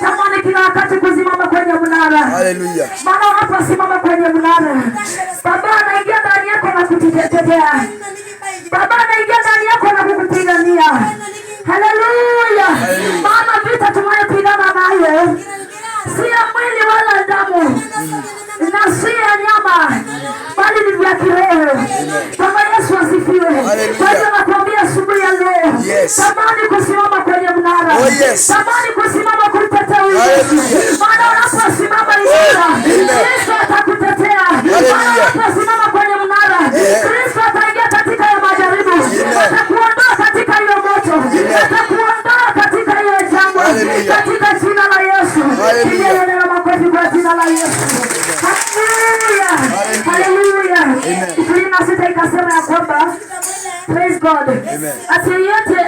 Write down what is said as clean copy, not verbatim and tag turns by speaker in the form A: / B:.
A: Tamani kila wakati kusimama kwenye mnara.
B: Haleluya.
A: Maana unaposimama kwenye mnara, Baba anaingia ndani yako na kukutetea. Baba anaingia ndani yako na kukupigania. Haleluya. Maana vita tunayopigana nayo si ya mwili wala damu, na si ya nyama, bali ni vya kiroho. Baba Yesu asifiwe. Kwa hiyo nakwambia asubuhi ya leo, tamani kusimama kwenye mnara. Tamani kusimama kumtetea Yesu. Maana unaposimama imara, Kristo atakutetea. Maana unaposimama kwenye mnara, Kristo ataingia katika hiyo majaribu. Atakuondoa katika hiyo moto. Atakuondoa katika hiyo jangwa. Katika jina la Yesu. Pigia neno makofi kwa jina la Yesu. Haleluya. Haleluya. 26 ikasema ya kwamba praise God. Ati yote